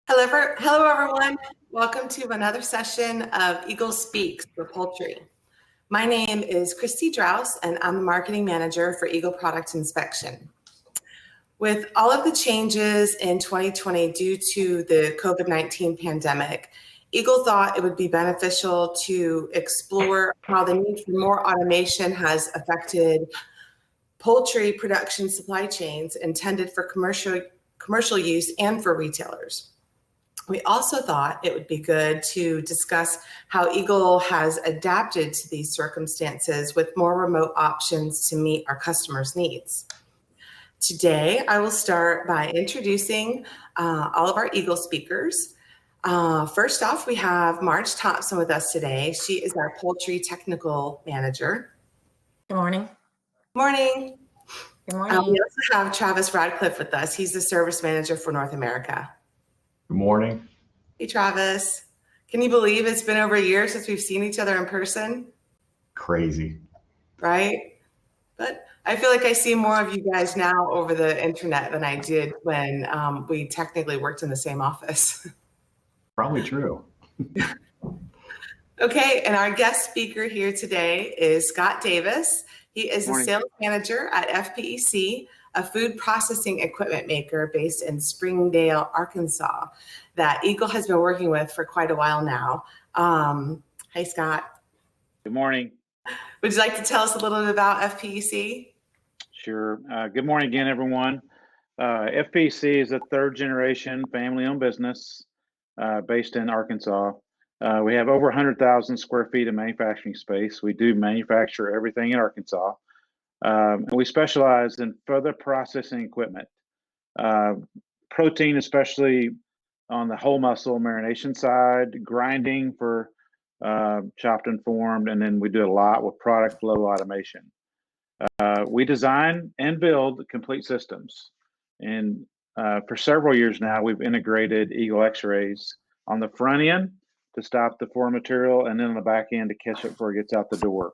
Hello, everyone. Welcome to another session of Eagle Speaks for Poultry. My name is Christy Draus, and I'm the marketing manager for Eagle Product Inspection. With all of the changes in 2020 due to the COVID-19 pandemic, Eagle thought it would be beneficial to explore how the need for more automation has affected poultry production supply chains intended for commercial use and for retailers. We also thought it would be good to discuss how Eagle has adapted to these circumstances with more remote options to meet our customers' needs. Today, I will start by introducing all of our Eagle speakers. First off, we have Marge Thompson with us today. She is our poultry technical manager. Good morning. Morning. Good morning. We also have Travis Radcliffe with us. He's the service manager for North America. Good morning. Hey, Travis. Can you believe it's been over a year since we've seen each other in person? Crazy. Right? But I feel like I see more of you guys now over the internet than I did when we technically worked in the same office. Probably true. Okay, and our guest speaker here today is Scott Davis. He is a sales manager at FPEC, a food processing equipment maker based in Springdale, Arkansas, that Eagle has been working with for quite a while now. Hey, Scott. Good morning. Would you like to tell us a little bit about FPEC? Sure. Good morning again, everyone. FPEC is a third generation family-owned business based in Arkansas. We have over 100,000 square feet of manufacturing space. We do manufacture everything in Arkansas. And we specialize in further processing equipment, protein, especially on the whole muscle marination side, grinding for chopped and formed, and then we do a lot with product flow automation. We design and build complete systems. And for several years now, we've integrated Eagle X-rays on the front end to stop the foreign material, and then on the back end to catch it before it gets out the door.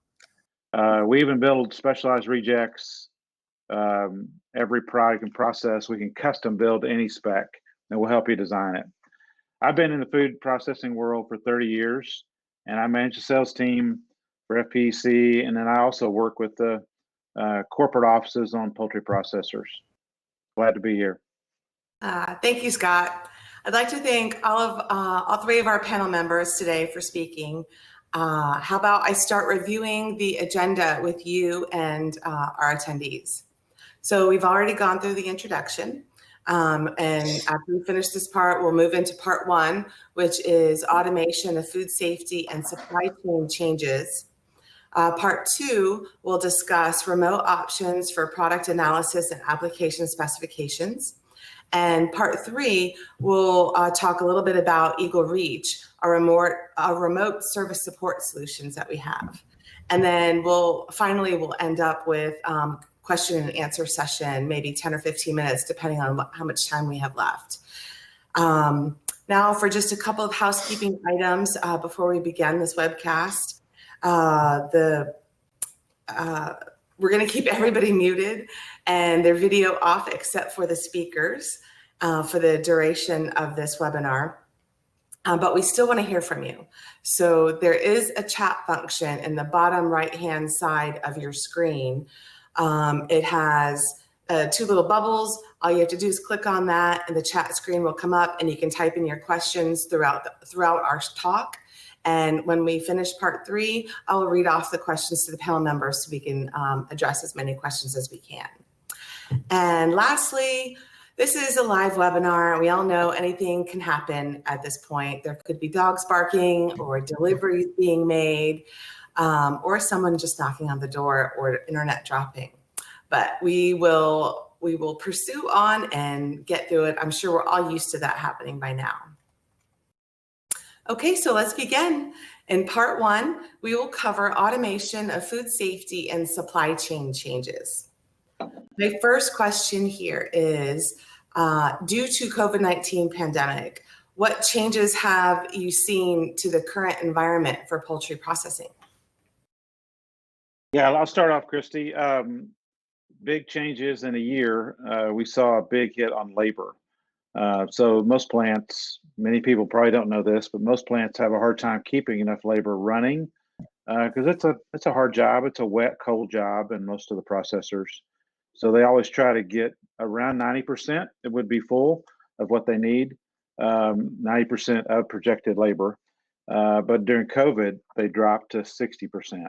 We even build specialized rejects. Every product and process we can custom build any spec, and we'll help you design it. I've been in the food processing world for 30 years, and I manage the sales team for FPEC, and then I also work with the corporate offices on poultry processors. Glad to be here. Thank you, Scott. I'd like to thank all three of our panel members today for speaking. How about I start reviewing the agenda with you and our attendees. So we've already gone through the introduction. And after we finish this part, we'll move into part one, which is automation of food safety and supply chain changes. Part two, we'll discuss remote options for product analysis and application specifications. And part three, we'll talk a little bit about Eagle Reach, our remote service support solutions that we have. And then we'll end up with question and answer session, maybe 10 or 15 minutes, depending on how much time we have left. Now for just a couple of housekeeping items before we begin this webcast. We're going to keep everybody muted and their video off except for the speakers for the duration of this webinar. But we still want to hear from you. So there is a chat function in the bottom right-hand side of your screen. It has two little bubbles. All you have to do is click on that and the chat screen will come up and you can type in your questions throughout our talk. And when we finish part three, I will read off the questions to the panel members so we can address as many questions as we can. And lastly, this is a live webinar. We all know anything can happen at this point. There could be dogs barking or deliveries being made or someone just knocking on the door or internet dropping. But we will pursue on and get through it. I'm sure we're all used to that happening by now. Okay, so let's begin. In part one, we will cover automation of food safety and supply chain changes. My first question here is, due to COVID-19 pandemic, what changes have you seen to the current environment for poultry processing? Yeah, I'll start off, Christy. Big changes in a year. We saw a big hit on labor. So most plants, many people probably don't know this, but most plants have a hard time keeping enough labor running because it's a hard job. It's a wet, cold job in most of the processors. So they always try to get around 90%. It would be full of what they need, 90% of projected labor. But during COVID, they dropped to 60%.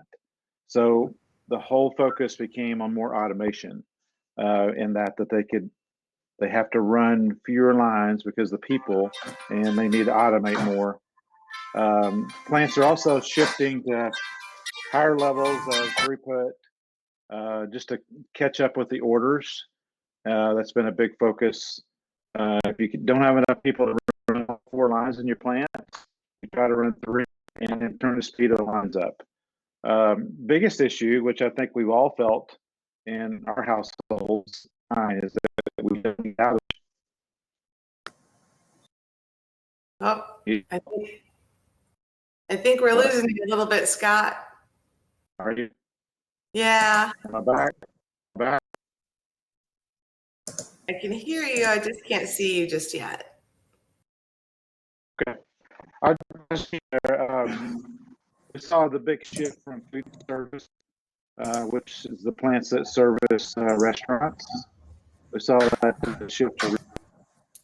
So the whole focus became on more automation in that they have to run fewer lines because the people, and they need to automate more. Plants are also shifting to higher levels of throughput just to catch up with the orders. That's been a big focus. If you don't have enough people to run 4 lines in your plant, you try to run 3 and then turn the speed of the lines up. Biggest issue, which I think we've all felt in our households, is that we don't have. Oh, I think we're losing you a little bit, Scott. Are you? Yeah, Am I back? Back. I can hear you. I just can't see you just yet. Okay. I just we saw the big shift from food service, which is the plants that service restaurants. We saw that shift to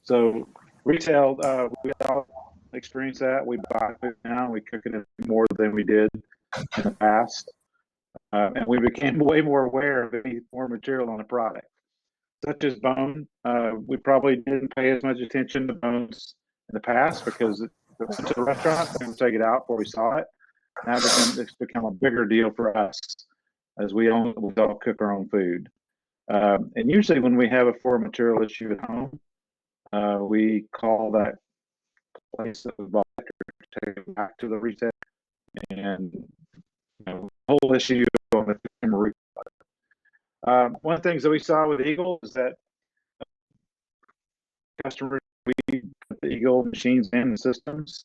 so retail. We all experience that. We buy food now. We cook it more than we did in the past, and we became way more aware of any more material on the product, such as bone. We probably didn't pay as much attention to bones in the past because it went to the restaurant and take it out before we saw it. Now it's become a bigger deal for us as we don't cook our own food. And usually when we have a foreign material issue at home, we call that place that we bought to take it back to the retailer, and the whole issue on the consumer refund. One of the things that we saw with Eagle is that customers, we put the Eagle machines in the systems,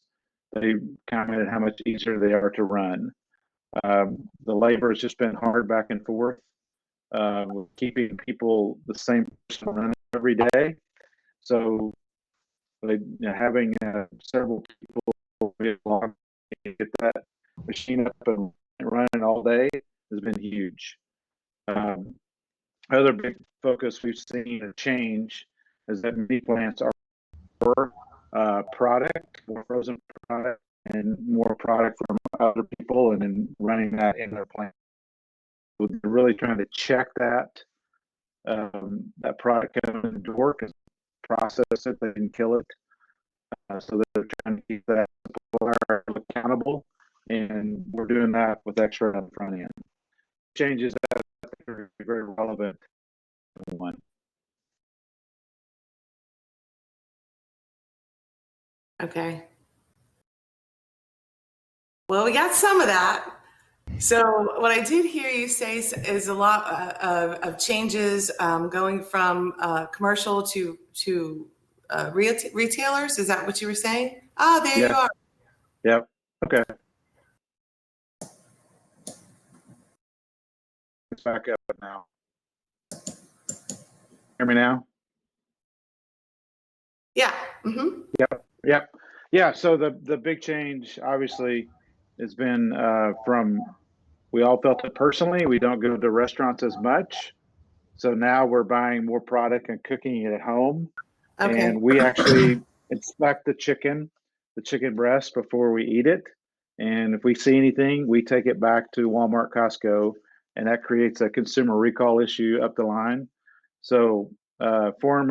they commented how much easier they are to run. The labor has just been hard back and forth. With keeping people the same person running every day. So having several people get that machine up and running all day has been huge. Other big focus we've seen a change is that many plants are more product, more frozen product, and more product from other people, and then running that in their plant. So they're really trying to check that product coming in the door, because process it, they can kill it. So they're trying to keep that supplier accountable, and we're doing that with X-ray on the front end. Changes that are very relevant. One. Okay. Well, we got some of that. So what I did hear you say is a lot of changes going from commercial to retailers. Is that what you were saying? Oh, there you are. Yep. Okay. It's back up now. Hear me now? Yeah. Mm-hmm. Yep. Yeah. So the big change obviously has been from, we all felt it personally. We don't go to restaurants as much. So now we're buying more product and cooking it at home. Okay. And we actually inspect the chicken breast before we eat it. And if we see anything, we take it back to Walmart, Costco, and that creates a consumer recall issue up the line. So foreign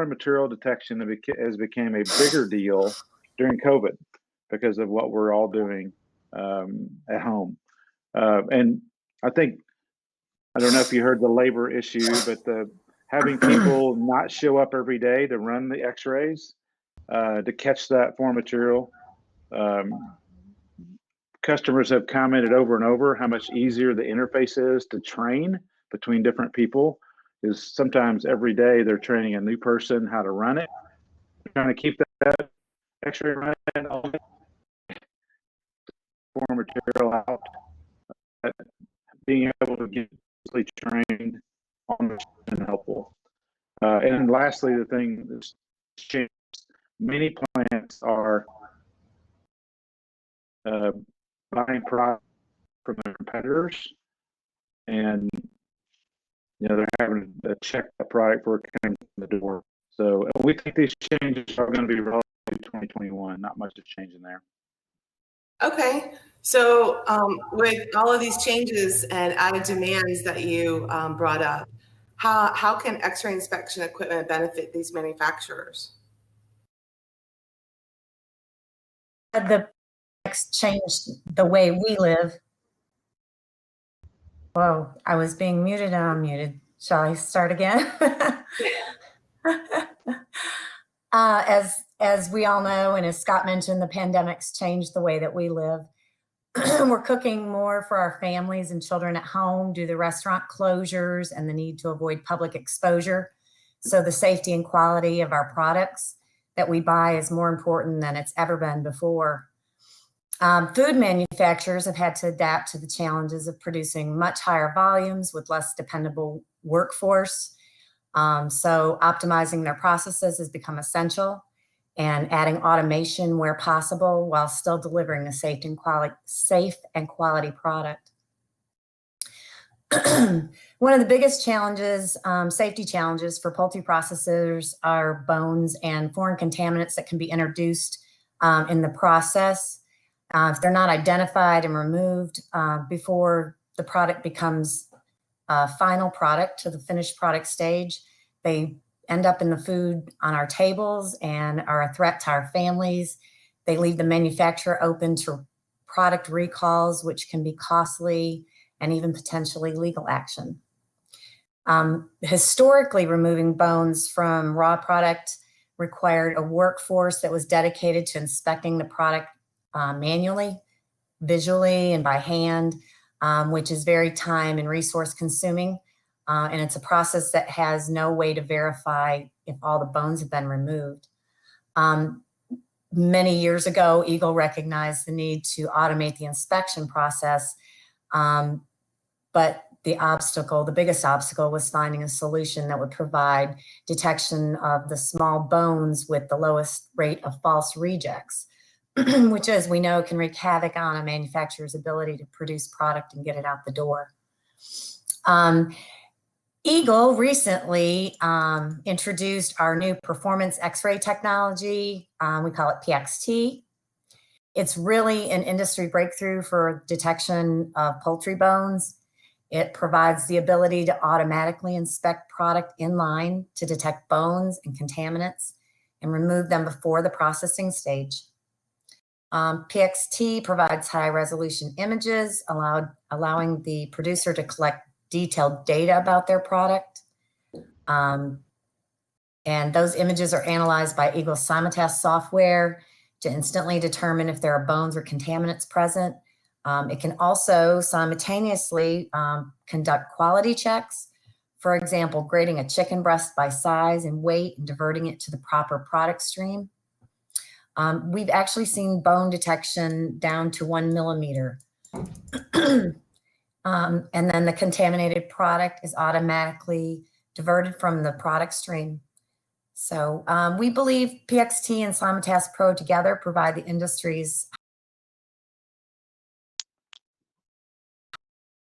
material detection has become a bigger deal during COVID because of what we're all doing at home. And I think, I don't know if you heard the labor issue, but having people not show up every day to run the X-rays to catch that foreign material. Customers have commented over and over how much easier the interface is to train between different people. Is sometimes every day they're training a new person how to run it. They're trying to keep that X-ray running, all foreign material out. Being able to get trained on the machine is helpful. And lastly, the thing that's changes. Many plants are buying product from their competitors, and they're having to check the product before it comes in the door. So we think these changes are going to be relative to 2021. Not much is changing there. Okay, so with all of these changes and added demands that you brought up, how can X-ray inspection equipment benefit these manufacturers? The products changed the way we live. Whoa, I was being muted and unmuted. Shall I start again? As we all know, and as Scott mentioned, the pandemic's changed the way that we live. We're cooking more for our families and children at home due to restaurant closures and the need to avoid public exposure. So the safety and quality of our products that we buy is more important than it's ever been before. Food manufacturers have had to adapt to the challenges of producing much higher volumes with less dependable workforce. So optimizing their processes has become essential, and adding automation where possible while still delivering a safe and quality product. One of the biggest challenges, safety challenges for poultry processors are bones and foreign contaminants that can be introduced in the process. If they're not identified and removed before the product becomes a final product to the finished product stage, they end up in the food on our tables and are a threat to our families. They leave the manufacturer open to product recalls, which can be costly and even potentially legal action. Historically, removing bones from raw product required a workforce that was dedicated to inspecting the product manually, visually, and by hand, which is very time and resource consuming. And it's a process that has no way to verify if all the bones have been removed. Many years ago, Eagle recognized the need to automate the inspection process, but the biggest obstacle was finding a solution that would provide detection of the small bones with the lowest rate of false rejects, which, as we know, can wreak havoc on a manufacturer's ability to produce product and get it out the door. Eagle recently introduced our new performance X-ray technology. We call it PXT. It's really an industry breakthrough for detection of poultry bones. It provides the ability to automatically inspect product in line to detect bones and contaminants and remove them before the processing stage. PXT provides high-resolution images, allowing the producer to collect detailed data about their product. And those images are analyzed by Eagle's Simultask software to instantly determine if there are bones or contaminants present. It can also simultaneously conduct quality checks. For example, grading a chicken breast by size and weight and diverting it to the proper product stream. We've actually seen bone detection down to 1 millimeter. And then the contaminated product is automatically diverted from the product stream. So we believe PXT and Simultask Pro together provide the industry's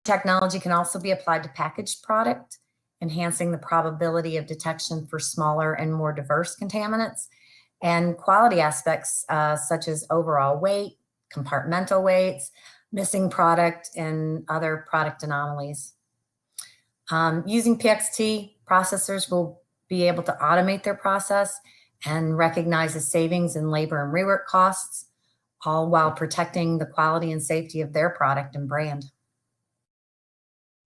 technology. Can also be applied to packaged product, enhancing the probability of detection for smaller and more diverse contaminants, and quality aspects such as overall weight, compartmental weights, missing product, and other product anomalies. Using PXT, processors will be able to automate their process and recognize the savings in labor and rework costs, all while protecting the quality and safety of their product and brand.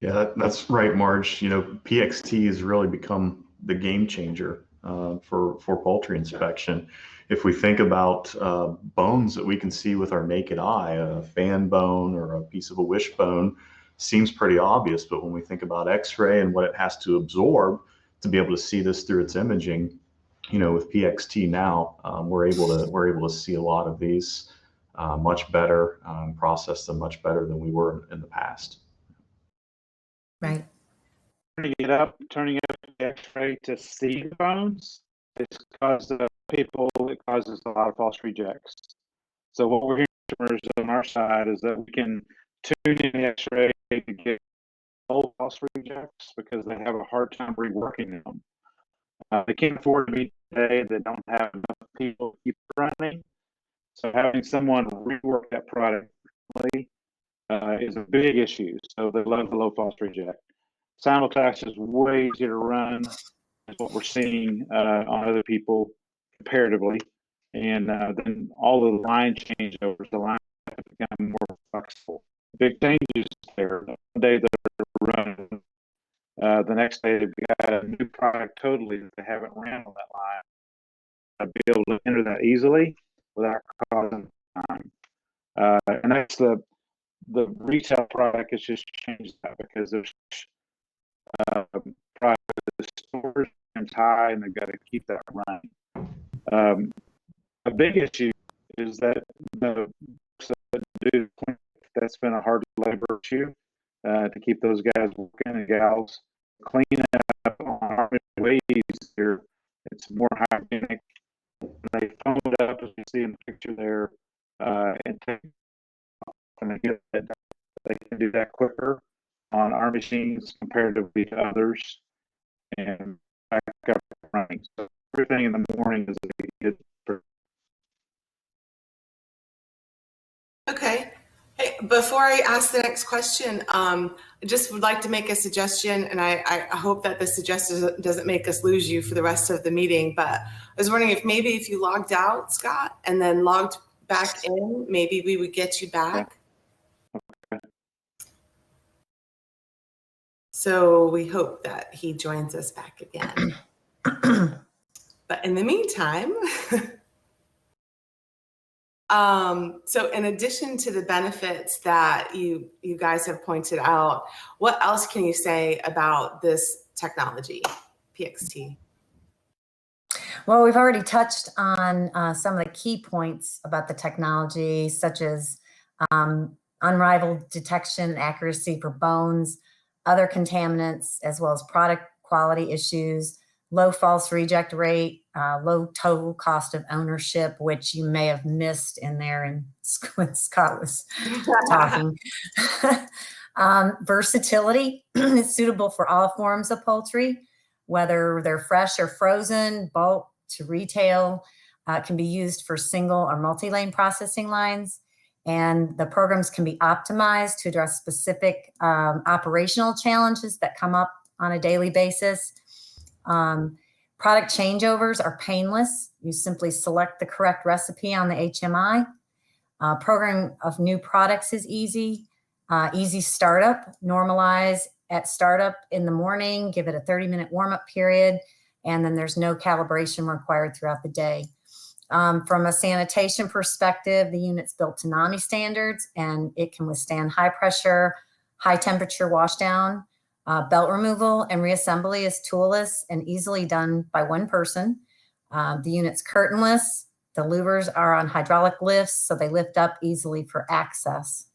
Yeah, that's right, Marge. PXT has really become the game changer for poultry inspection. If we think about bones that we can see with our naked eye, a fan bone or a piece of a wishbone seems pretty obvious, but when we think about X-ray and what it has to absorb to be able to see this through its imaging, with PXT now, we're able to see a lot of these much better, process them much better than we were in the past. Right. Turning up the X-ray to see the bones it's caused people, it causes a lot of false rejects. So what we're hearing from customers on our side is that we can tune in the X-ray to get all false rejects because they have a hard time reworking them. They can't afford to meet today. They don't have enough people to keep running. So having someone rework that product is a big issue. So they love the low false reject. Simultax is way easier to run. Is what we're seeing on other people comparatively. And then all the line changeovers, the line have become more flexible. Big changes there. One day they're running, the next day they've got a new product totally that they haven't ran on that line. To be able to enter that easily without causing time. And that's the retail product has just changed that because there's product the stores is high and they've got to keep that running. A big issue is that the that's been a hard labor issue to keep those guys working and gals clean up on our ways. It's more hygienic. They phone it up as you see in the picture there, and they get that. They can do that quicker on our machines comparatively to others, and back up and running. So everything in the morning is a good. Okay. Hey, before I ask the next question, I just would like to make a suggestion, and I hope that the suggestion doesn't make us lose you for the rest of the meeting, but I was wondering if maybe if you logged out, Scott, and then logged back in, maybe we would get you back. Okay. So we hope that he joins us back again. But in the meantime, so in addition to the benefits that you guys have pointed out, what else can you say about this technology, PXT? Well, we've already touched on some of the key points about the technology, such as unrivaled detection and accuracy for bones, other contaminants, as well as product quality issues, low false reject rate, low total cost of ownership, which you may have missed in there and when Scott was talking. Versatility is suitable for all forms of poultry, whether they're fresh or frozen, bulk to retail. Can be used for single or multi-lane processing lines. And the programs can be optimized to address specific operational challenges that come up on a daily basis. Product changeovers are painless. You simply select the correct recipe on the HMI. Program of new products is easy. Easy startup, normalize at startup in the morning, give it a 30-minute warm-up period, and then there's no calibration required throughout the day. From a sanitation perspective, the unit's built to NAMI standards, and it can withstand high pressure, high temperature washdown. Belt removal and reassembly is toolless and easily done by one person. The unit's curtainless. The louvers are on hydraulic lifts, so they lift up easily for access.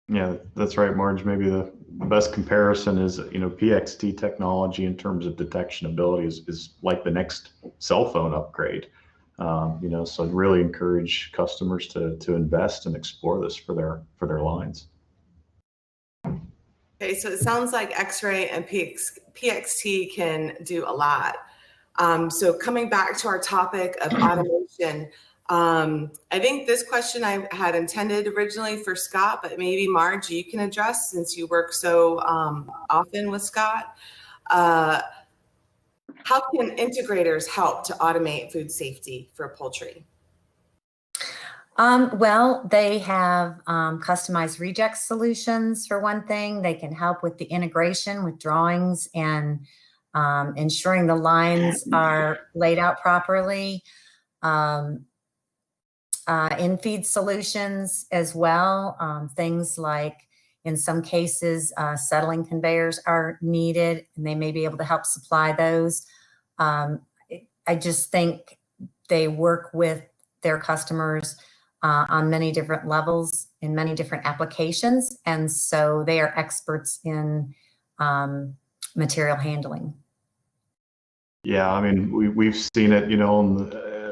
Yeah, that's right, Marge. Maybe the best comparison is, PXT technology in terms of detection ability is like the next cell phone upgrade. So I'd really encourage customers to invest and explore this for their lines. Okay, so it sounds like X-ray and PXT can do a lot. So coming back to our topic of automation, I think this question I had intended originally for Scott, but maybe Marge, you can address since you work so often with Scott. How can integrators help to automate food safety for poultry? Well, they have customized reject solutions for one thing. They can help with the integration with drawings and ensuring the lines are laid out properly. In-feed solutions as well. Things like, in some cases, settling conveyors are needed, and they may be able to help supply those. I just think they work with their customers on many different levels in many different applications. And so they are experts in material handling. Yeah, I mean, we've seen it,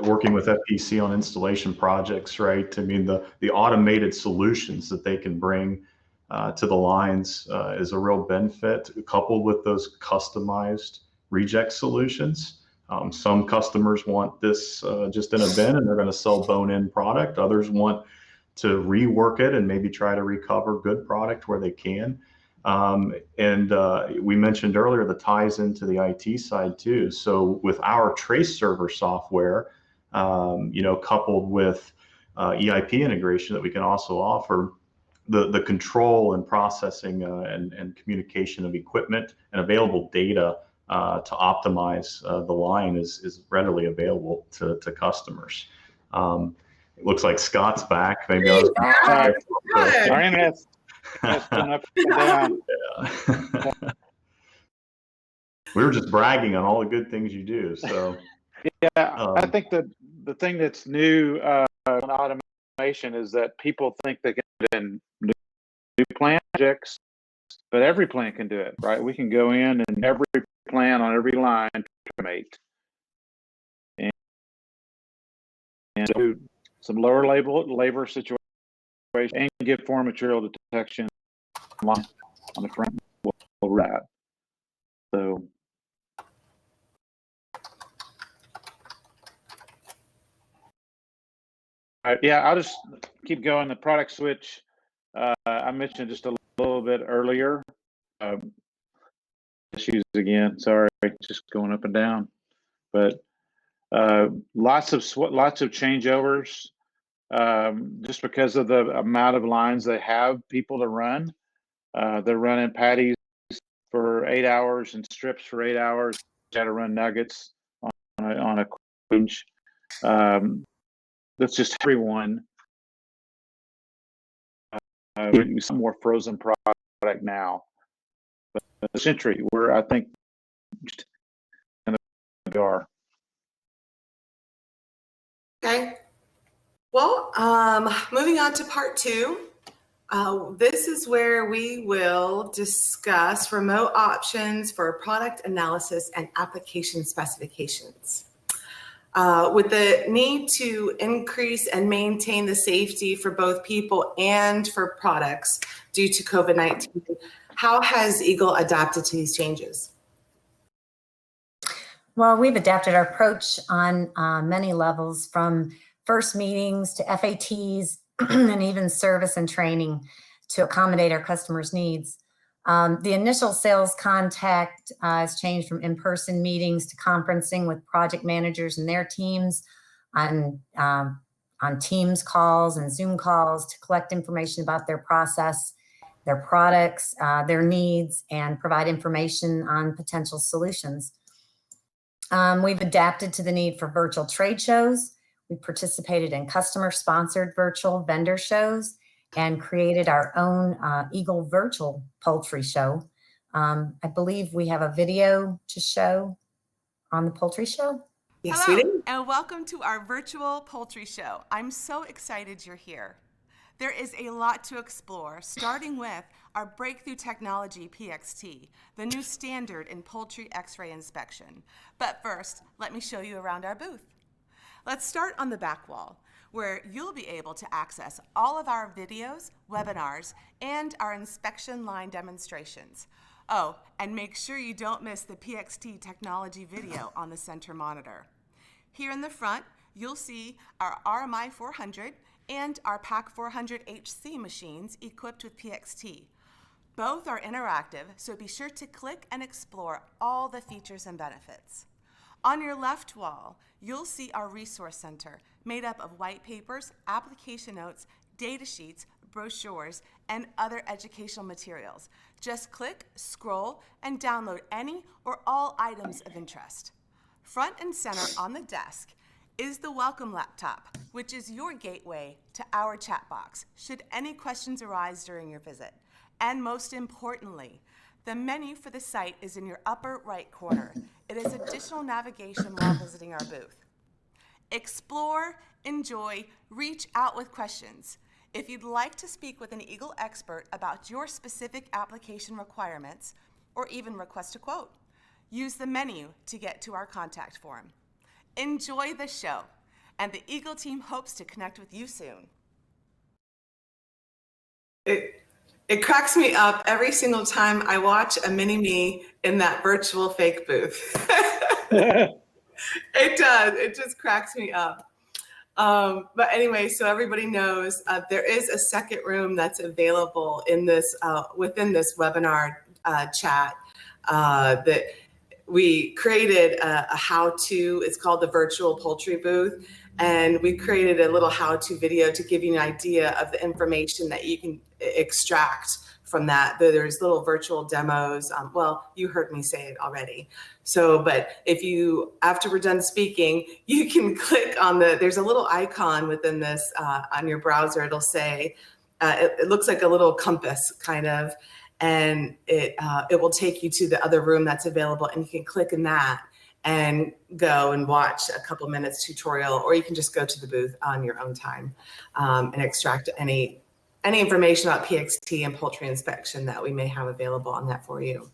working with FPC on installation projects, right? I mean, the automated solutions that they can bring to the lines is a real benefit, coupled with those customized reject solutions. Some customers want this just in a bin, and they're going to sell bone-in product. Others want to rework it and maybe try to recover good product where they can. And we mentioned earlier the ties into the IT side too. So with our trace server software, coupled with EIP integration that we can also offer, the control and processing and communication of equipment and available data to optimize the line is readily available to customers. It looks like Scott's back. Maybe I was. Good. Our internet's going up and down. Yeah. We were just bragging on all the good things you do. So yeah, I think the thing that's new in automation is that people think they can do it in new plant projects, but every plant can do it, right? We can go in and every plant on every line automate and do some lower labor situation and get foreign material detection on the front wrap. So yeah, I'll just keep going. The product switch I mentioned just a little bit earlier. Issues again. Sorry, just going up and down. But lots of changeovers just because of the amount of lines they have people to run. They're running patties for 8 hours and strips for 8 hours. Got to run nuggets on a quench. That's just everyone. Some more frozen product now. But the Century, where I think we are. Okay. Well, moving on to part 2. This is where we will discuss remote options for product analysis and application specifications. With the need to increase and maintain the safety for both people and for products due to COVID-19, how has Eagle adapted to these changes? Well, we've adapted our approach on many levels, from first meetings to FATs and even service and training to accommodate our customers' needs. The initial sales contact has changed from in-person meetings to conferencing with project managers and their teams on Teams calls and Zoom calls to collect information about their process, their products, their needs, and provide information on potential solutions. We've adapted to the need for virtual trade shows. We participated in customer-sponsored virtual vendor shows and created our own Eagle Virtual Poultry Show. I believe we have a video to show on the Poultry Show. Yes, Hello, we do. and welcome to our virtual poultry show. I'm so excited you're here. There is a lot to explore, starting with our breakthrough technology, PXT, the new standard in poultry X-ray inspection. But first, let me show you around our booth. Let's start on the back wall, where you'll be able to access all of our videos, webinars, and our inspection line demonstrations. Oh, and make sure you don't miss the PXT technology video on the center monitor. Here in the front, you'll see our RMI 400 and our PAC 400 HC machines equipped with PXT. Both are interactive, so be sure to click and explore all the features and benefits. On your left wall, you'll see our resource center made up of white papers, application notes, data sheets, brochures, and other educational materials. Just click, scroll, and download any or all items of interest. Front and center on the desk is the welcome laptop, which is your gateway to our chat box should any questions arise during your visit. And most importantly, the menu for the site is in your upper right corner. It is additional navigation while visiting our booth. Explore, enjoy, reach out with questions. If you'd like to speak with an Eagle expert about your specific application requirements, or even request a quote, use the menu to get to our contact form. Enjoy the show, and the Eagle team hopes to connect with you soon. It cracks me up every single time I watch a mini-me in that virtual fake booth. It does. It just cracks me up. But anyway, so everybody knows there is a second room that's available in this within this webinar chat that we created a how-to. It's called the virtual poultry booth. And we created a little how-to video to give you an idea of the information that you can extract from that. There's little virtual demos. Well, you heard me say it already. So, but if you, after we're done speaking, you can click on there's a little icon within this on your browser. It'll say, it looks like a little compass kind of, and it will take you to the other room that's available, and you can click in that and go and watch a couple minutes tutorial, or you can just go to the booth on your own time and extract any information about PXT and poultry inspection that we may have available on that for you.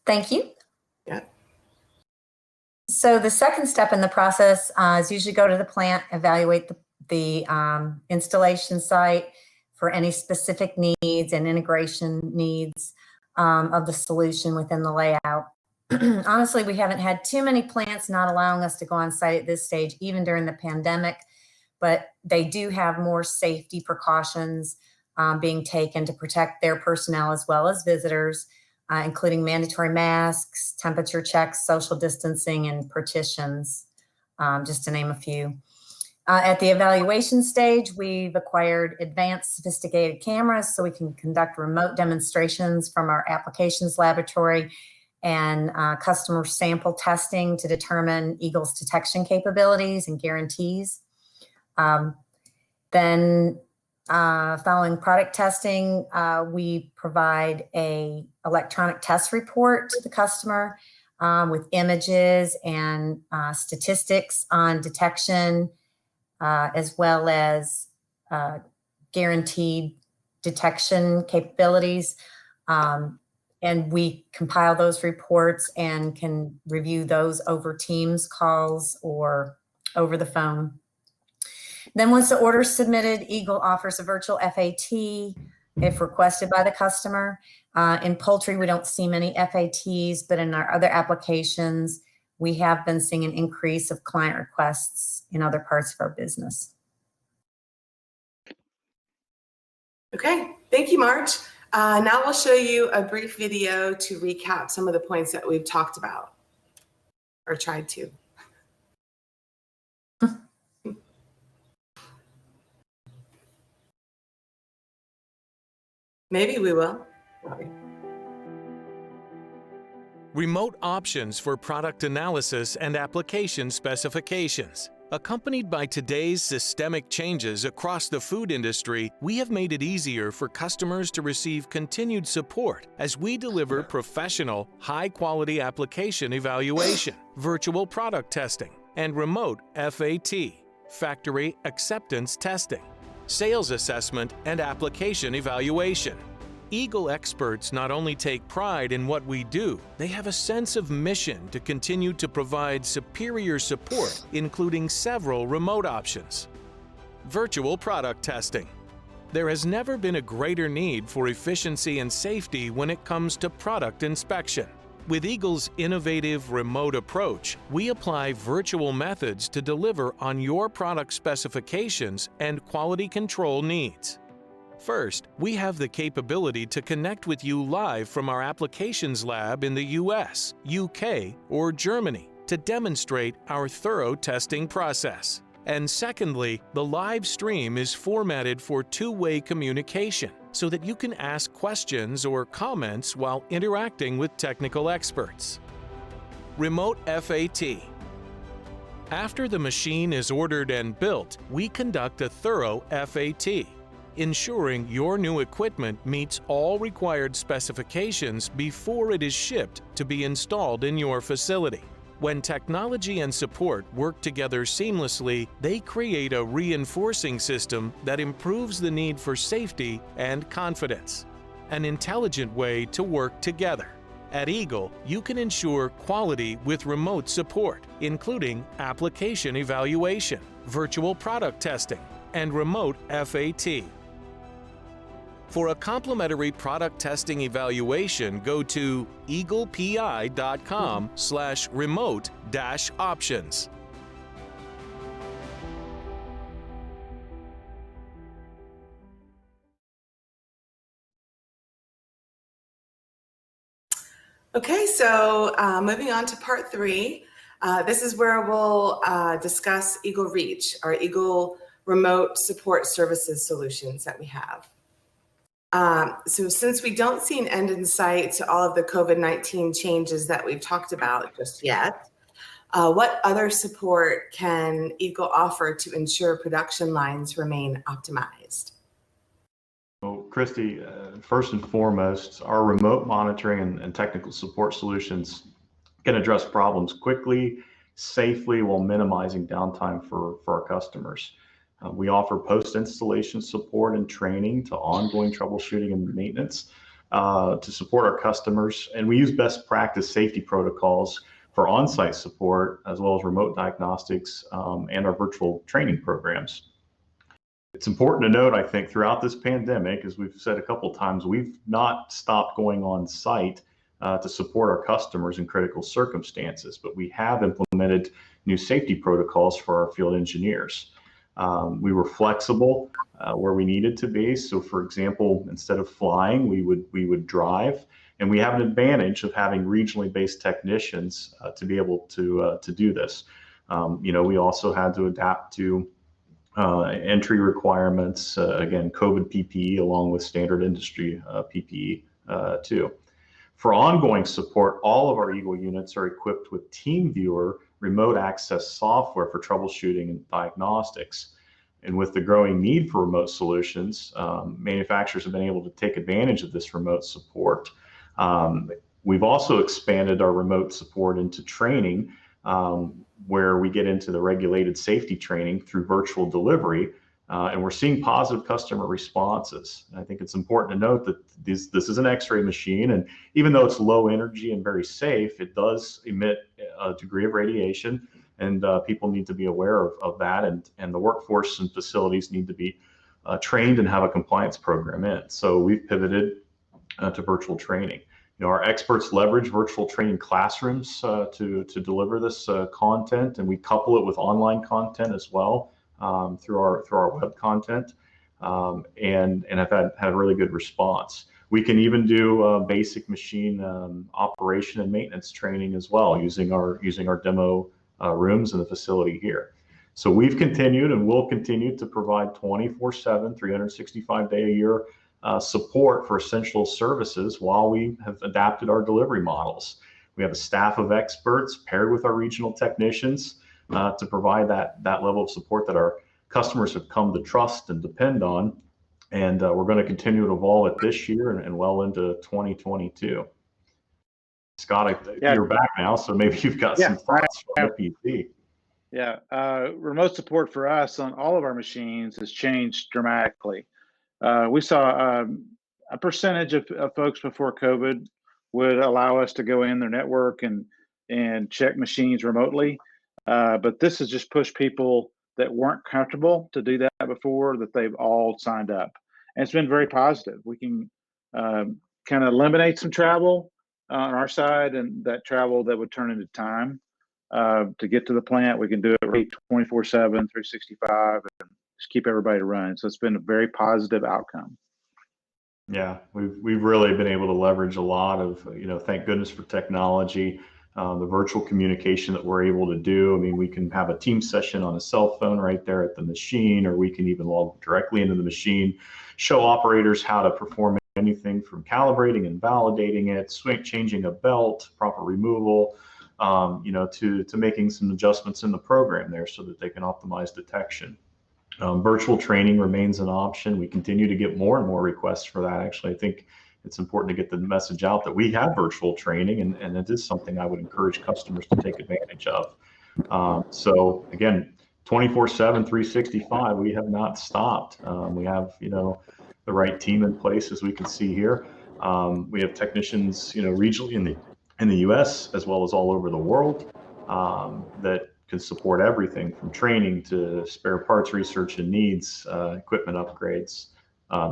Thank you. Yeah. So the second step in the process is usually go to the plant, evaluate the installation site for any specific needs and integration needs of the solution within the layout. Honestly, we haven't had too many plants not allowing us to go on site at this stage, even during the pandemic, but they do have more safety precautions being taken to protect their personnel as well as visitors, including mandatory masks, temperature checks, social distancing, and partitions, just to name a few. At the evaluation stage, we've acquired advanced sophisticated cameras so we can conduct remote demonstrations from our applications laboratory and customer sample testing to determine Eagle's detection capabilities and guarantees. Then following product testing, we provide a electronic test report to the customer with images and statistics on detection, as well as guaranteed detection capabilities. And we compile those reports and can review those over Teams calls or over the phone. Then once the order is submitted, Eagle offers a virtual FAT if requested by the customer. In poultry, we don't see many FATs, but in our other applications, we have been seeing an increase of client requests in other parts of our business. Okay, thank you, Marge. Now we'll show you a brief video to recap some of the points that we've talked about, or tried to. Maybe we will. Remote options for product analysis and application specifications. Accompanied by today's systemic changes across the food industry, we have made it easier for customers to receive continued support as we deliver professional, high-quality application evaluation, virtual product testing, and remote FAT, factory acceptance testing, sales assessment, and application evaluation. Eagle experts not only take pride in what we do, they have a sense of mission to continue to provide superior support, including several remote options. Virtual product testing. There has never been a greater need for efficiency and safety when it comes to product inspection. With Eagle's innovative remote approach, we apply virtual methods to deliver on your product specifications and quality control needs. First, we have the capability to connect with you live from our applications lab in the US, UK, or Germany to demonstrate our thorough testing process. And secondly, the live stream is formatted for two-way communication so that you can ask questions or comments while interacting with technical experts. Remote FAT. After the machine is ordered and built, we conduct a thorough FAT, ensuring your new equipment meets all required specifications before it is shipped to be installed in your facility. When technology and support work together seamlessly, they create a reinforcing system that improves the need for safety and confidence. an intelligent way to work together. At Eagle, you can ensure quality with remote support, including application evaluation, virtual product testing, and remote FAT. For a complimentary product testing evaluation, go to eaglepi.com/remote-options. Okay, so moving on to part 3. This is where we'll discuss Eagle Reach, our Eagle remote support services solutions that we have. So since we don't see an end in sight to all of the COVID-19 changes that we've talked about just yet, what other support can Eagle offer to ensure production lines remain optimized? Well, Christy, first and foremost, our remote monitoring and technical support solutions can address problems quickly, safely, while minimizing downtime for our customers. We offer post-installation support and training to ongoing troubleshooting and maintenance to support our customers. And we use best practice safety protocols for on-site support, as well as remote diagnostics and our virtual training programs. It's important to note, I think, throughout this pandemic, as we've said a couple of times, we've not stopped going on site to support our customers in critical circumstances, but we have implemented new safety protocols for our field engineers. We were flexible where we needed to be. So, for example, instead of flying, we would drive, and we have an advantage of having regionally based technicians to be able to do this. We also had to adapt to entry requirements, again, COVID PPE along with standard industry PPE too. For ongoing support, all of our Eagle units are equipped with TeamViewer remote access software for troubleshooting and diagnostics. And with the growing need for remote solutions, manufacturers have been able to take advantage of this remote support. We've also expanded our remote support into training, where we get into the regulated safety training through virtual delivery, and we're seeing positive customer responses. And I think it's important to note that this is an X-ray machine, and even though it's low energy and very safe, it does emit a degree of radiation, and people need to be aware of that, and the workforce and facilities need to be trained and have a compliance program in. So we've pivoted to virtual training. Our experts leverage virtual training classrooms to deliver this content, and we couple it with online content as well through our web content, and have had a really good response. We can even do basic machine operation and maintenance training as well, using our demo rooms in the facility here. So we've continued and will continue to provide 24/7, 365-day-a-year support for essential services while we have adapted our delivery models. We have a staff of experts paired with our regional technicians to provide that level of support that our customers have come to trust and depend on. And we're going to continue to evolve it this year and well into 2022. Scott, you're back now, so maybe you've got some thoughts from the PC. Yeah, remote support for us on all of our machines has changed dramatically. We saw a percentage of folks before COVID would allow us to go in their network and check machines remotely. But this has just pushed people that weren't comfortable to do that before, that they've all signed up. And it's been very positive. We can kind of eliminate some travel on our side, and that travel that would turn into time to get to the plant. We can do it 24/7, 365, and just keep everybody running. So it's been a very positive outcome. Yeah, we've really been able to leverage a lot of, thank goodness for technology, the virtual communication that we're able to do. I mean, we can have a team session on a cell phone right there at the machine, or we can even log directly into the machine, show operators how to perform anything from calibrating and validating it, changing a belt, proper removal, to making some adjustments in the program there so that they can optimize detection. Virtual training remains an option. We continue to get more and more requests for that. Actually, I think it's important to get the message out that we have virtual training, and it is something I would encourage customers to take advantage of. So again, 24/7, 365, we have not stopped. We have, the right team in place, as we can see here. We have technicians, regionally in the U.S. as well as all over the world that can support everything from training to spare parts research and needs, equipment upgrades,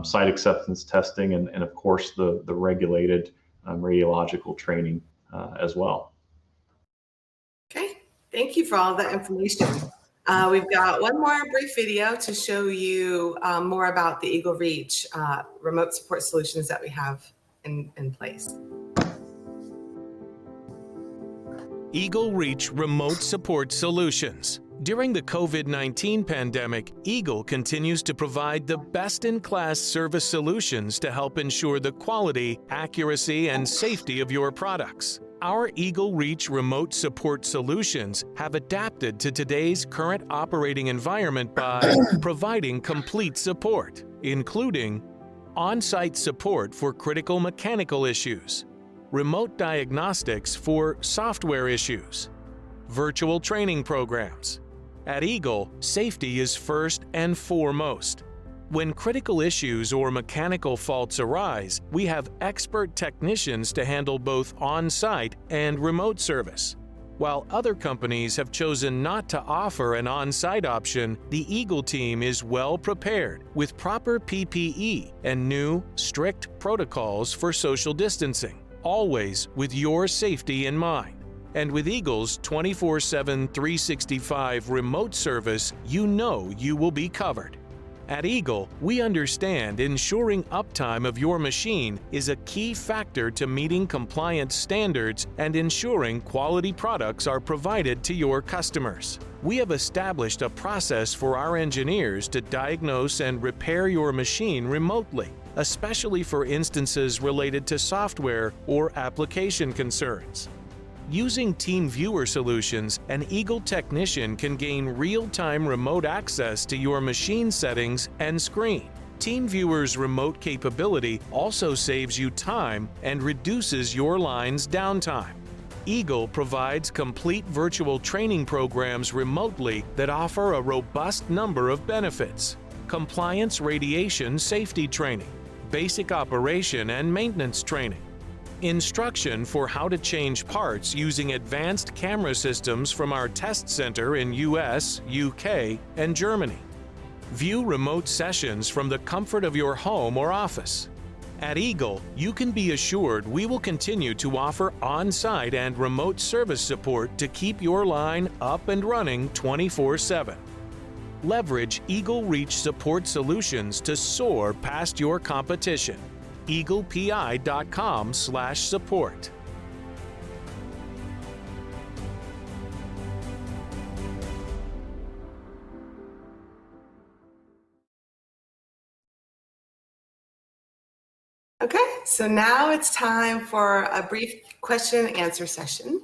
site acceptance testing, and of course the regulated radiological training as well. Okay, thank you for all that information. We've got one more brief video to show you more about the Eagle Reach remote support solutions that we have in place. Eagle Reach Remote Support Solutions. During the COVID-19 pandemic, Eagle continues to provide the best-in-class service solutions to help ensure the quality, accuracy, and safety of your products. Our Eagle Reach Remote Support Solutions have adapted to today's current operating environment by providing complete support, including on-site support for critical mechanical issues, remote diagnostics for software issues, virtual training programs. At Eagle, safety is first and foremost. When critical issues or mechanical faults arise, we have expert technicians to handle both on-site and remote service. While other companies have chosen not to offer an on-site option, the Eagle team is well prepared with proper PPE and new, strict protocols for social distancing, always with your safety in mind. And with Eagle's 24/7, 365 remote service, you know you will be covered. At Eagle, we understand ensuring uptime of your machine is a key factor to meeting compliance standards and ensuring quality products are provided to your customers. We have established a process for our engineers to diagnose and repair your machine remotely, especially for instances related to software or application concerns. Using TeamViewer solutions, an Eagle technician can gain real-time remote access to your machine settings and screen. TeamViewer's remote capability also saves you time and reduces your line's downtime. Eagle provides complete virtual training programs remotely that offer a robust number of benefits: compliance radiation safety training, basic operation and maintenance training, instruction for how to change parts using advanced camera systems from our test center in US, UK, and Germany. View remote sessions from the comfort of your home or office. At Eagle, you can be assured we will continue to offer on-site and remote service support to keep your line up and running 24/7. Leverage Eagle Reach support solutions to soar past your competition. eaglepi.com/support. Okay, so now it's time for a brief question and answer session.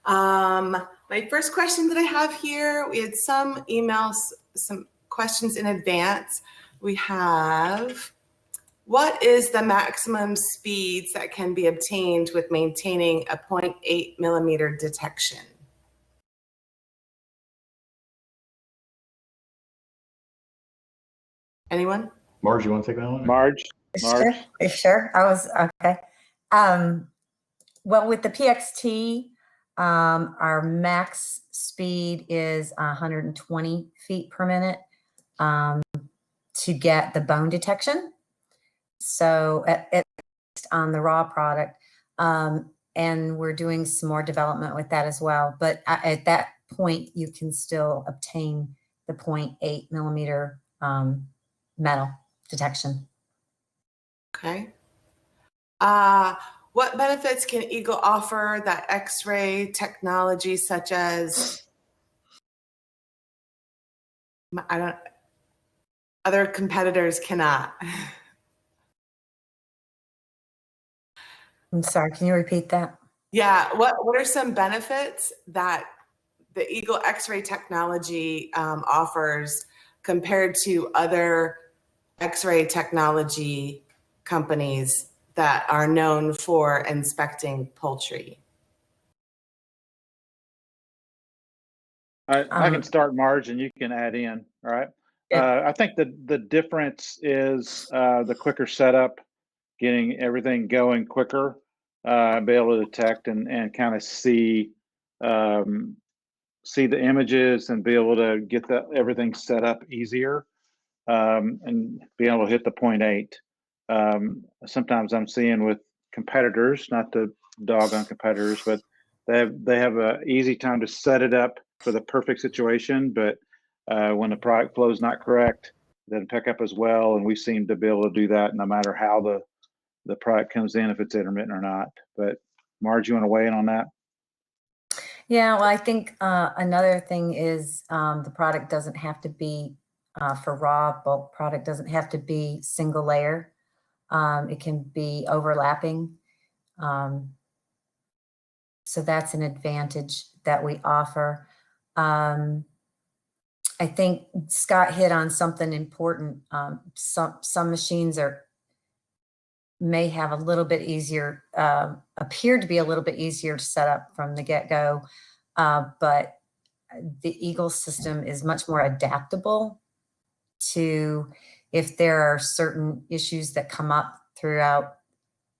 My first question that I have here, we had some emails, some questions in advance. We have, what is the maximum speeds that can be obtained with maintaining a 0.8 millimeter detection? Anyone? Marge, you want to take that one? Marge? Sure. I was okay. Well, with the PXT, our max speed is 120 feet per minute to get the bone detection. So at on the raw product, and we're doing some more development with that as well. But at that point, you can still obtain the 0.8 millimeter metal detection. Okay. What benefits can Eagle offer that X-ray technology such as, other competitors cannot? I'm sorry, can you repeat that? Yeah, what are some benefits that the Eagle X-ray technology offers compared to other X-ray technology companies that are known for inspecting poultry? I can start, Marge, and you can add in. All right. I think the difference is the quicker setup getting everything going quicker, be able to detect and kind of see the images and be able to get everything set up easier, and be able to hit the 0.8. Sometimes I'm seeing with competitors, not to dog on competitors, but they have a easy time to set it up for the perfect situation, but when the product flow is not correct, it doesn't pick up as well. And we seem to be able to do that no matter how the product comes in, if it's intermittent or not. But Marge, you want to weigh in on that? Yeah, well, I think another thing is the product doesn't have to be, for raw bulk product, doesn't have to be single layer. It can be overlapping. So that's an advantage that we offer. I think Scott hit on something important. Some machines may have a little bit easier, appear to be a little bit easier to set up from the get-go, but the Eagle system is much more adaptable to if there are certain issues that come up throughout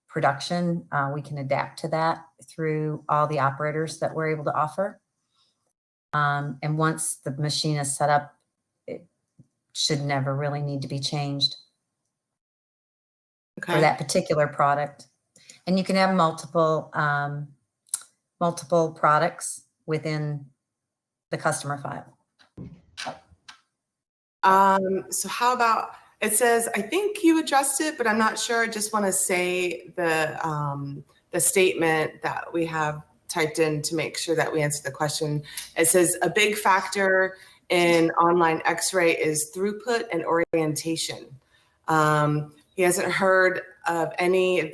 production. We can adapt to that through all the operators that we're able to offer. And once the machine is set up, it should never really need to be changed for that particular product. And you can have multiple products within the customer file. So how about, it says, I think you addressed it, but I'm not sure. I just want to say the statement that we have typed in to make sure that we answer the question. It says a big factor in online X-ray is throughput and orientation. He hasn't heard of any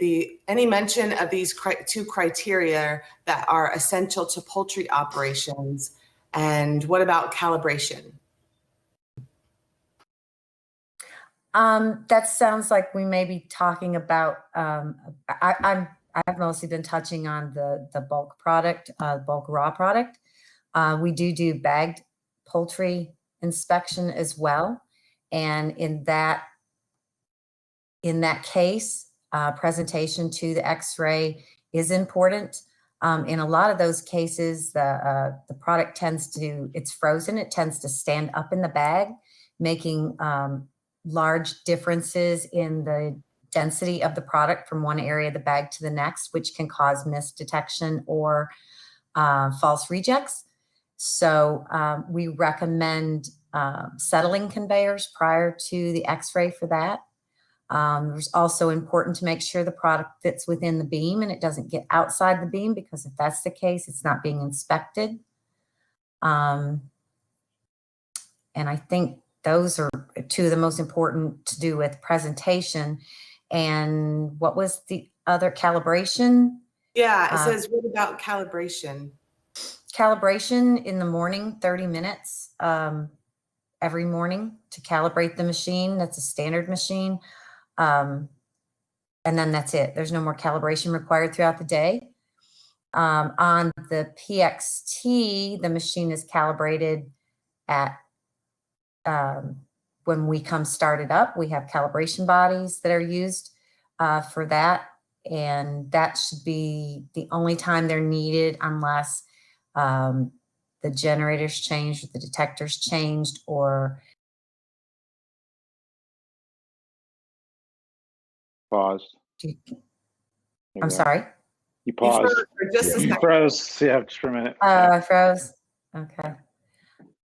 mention of these two criteria that are essential to poultry operations. And what about calibration? That sounds like we may be talking about, I've mostly been touching on the bulk product, bulk raw product. We do bagged poultry inspection as well. And in that case, presentation to the X-ray is important. In a lot of those cases, the product it's frozen, it tends to stand up in the bag, making large differences in the density of the product from one area of the bag to the next, which can cause misdetection or false rejects. So we recommend settling conveyors prior to the X-ray for that. It's also important to make sure the product fits within the beam and it doesn't get outside the beam, because if that's the case, it's not being inspected. And I think those are two of the most important to do with presentation. And what was the other, calibration? Yeah, it says, what about calibration? Calibration in the morning, 30 minutes every morning to calibrate the machine. That's a standard machine. And then that's it. There's no more calibration required throughout the day. On the PXT, the machine is calibrated at when we come started up. We have calibration bodies that are used for that. And that should be the only time they're needed, unless the generators changed, or the detectors changed, or Pause. I'm sorry. You paused. For just a You second. froze. Yeah, just for a minute. I froze. Okay.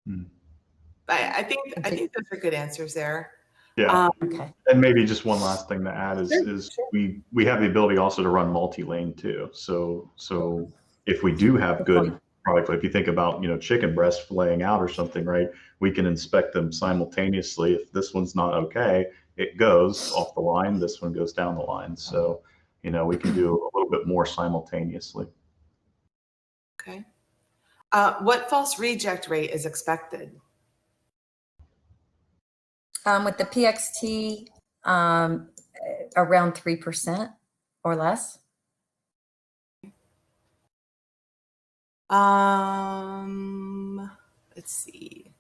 But I think those are good answers there. Yeah. Okay. And maybe just one last thing to add is we have the ability also to run multi-lane too. So if we do have good product, like if you think about, chicken breast filleting out or something, right? We can inspect them simultaneously. If this one's not okay, it goes off the line. This one goes down the line. So, we can do a little bit more simultaneously. Okay. What false reject rate is expected? With the PXT, around 3% or less. Let's see.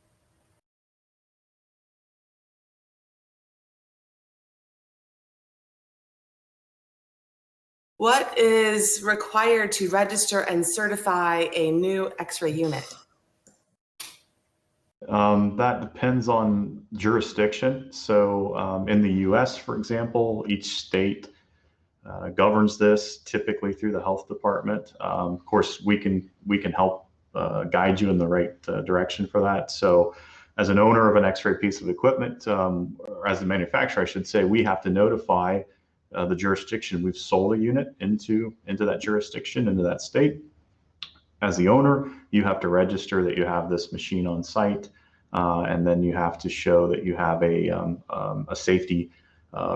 What is required to register and certify a new X-ray unit? That depends on jurisdiction. So in the US, for example, each state governs this typically through the health department. Of course, we can help guide you in the right direction for that. So as an owner of an X-ray piece of equipment, or as a manufacturer, I should say, we have to notify the jurisdiction we've sold a unit into that jurisdiction, into that state. As the owner, you have to register that you have this machine on site, and then you have to show that you have a safety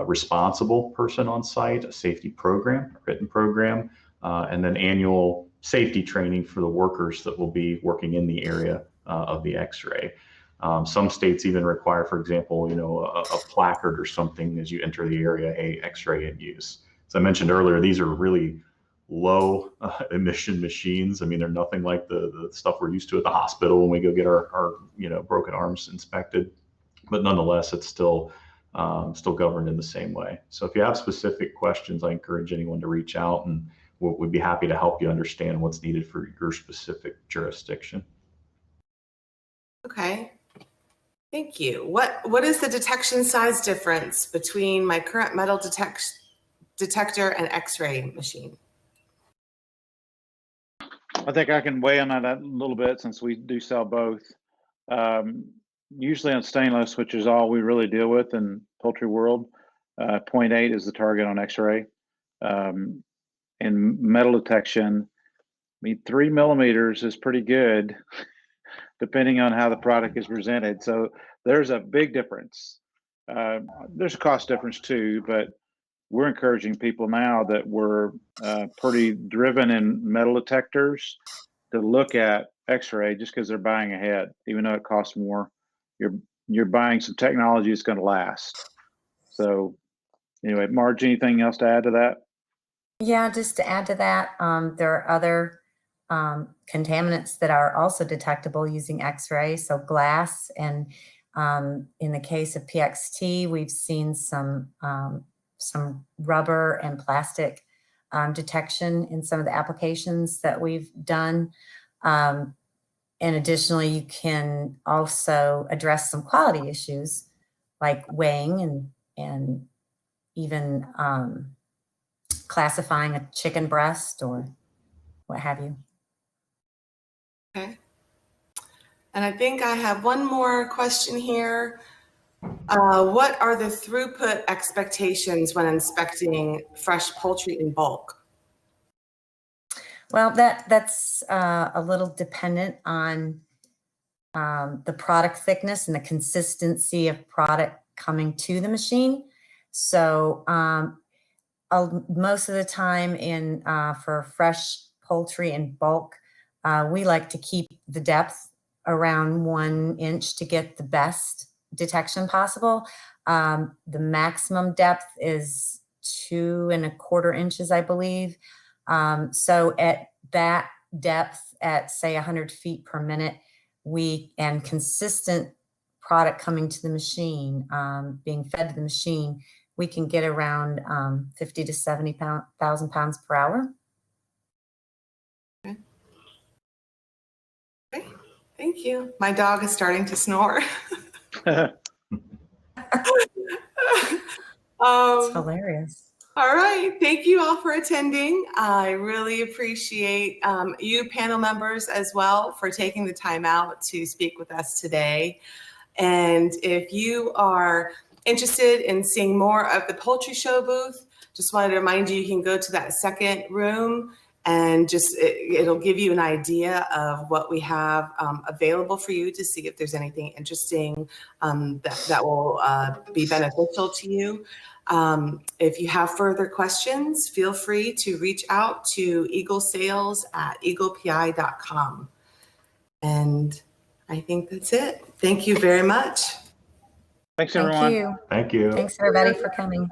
responsible person on site, a safety program, a written program, and then annual safety training for the workers that will be working in the area of the X-ray. Some states even require, for example, a placard or something as you enter the area, hey, X-ray in use. As I mentioned earlier, these are really low emission machines. I mean, they're nothing like the stuff we're used to at the hospital when we go get our broken arms inspected. But nonetheless, it's still governed in the same way. So if you have specific questions, I encourage anyone to reach out, and we'd be happy to help you understand what's needed for your specific jurisdiction. Okay. Thank you. What is the detection size difference between my current metal detector and X-ray machine? I think I can weigh in on that a little bit since we do sell both. Usually on stainless, which is all we really deal with in poultry world, 0.8 is the target on X-ray. In metal detection, I mean, 3 millimeters is pretty good, depending on how the product is presented. So there's a big difference. There's a cost difference too, but we're encouraging people now that we're pretty driven in metal detectors to look at X-ray just because they're buying ahead, even though it costs more. You're buying some technology that's going to last. So anyway, Marge, anything else to add to that? Yeah, just to add to that, there are other contaminants that are also detectable using X-ray, so glass, and in the case of PXT, we've seen some rubber and plastic detection in some of the applications that we've done. And additionally, you can also address some quality issues like weighing and even classifying a chicken breast or what have you. Okay. And I think I have one more question here. What are the throughput expectations when inspecting fresh poultry in bulk? Well, that's a little dependent on the product thickness and the consistency of product coming to the machine. So most of the time for fresh poultry in bulk, we like to keep the depth around 1 inch to get the best detection possible. The maximum depth is 2¼ inches, I believe. So at that depth, at say 100 feet per minute, and consistent product coming to the machine, being fed to the machine, we can get around 50 to 70,000 pounds per hour. Okay. Okay. Thank you. My dog is starting to snore. It's hilarious. All right. Thank you all for attending. I really appreciate you panel members as well for taking the time out to speak with us today. And if you are interested in seeing more of the poultry show booth, just wanted to remind you, you can go to that second room and it'll give you an idea of what we have available for you to see if there's anything interesting that will be beneficial to you. If you have further questions, feel free to reach out to eaglesales@eaglepi.com. And I think that's it. Thank you very much. Thanks, everyone. Thank you. Thank you. Thanks, everybody, for coming.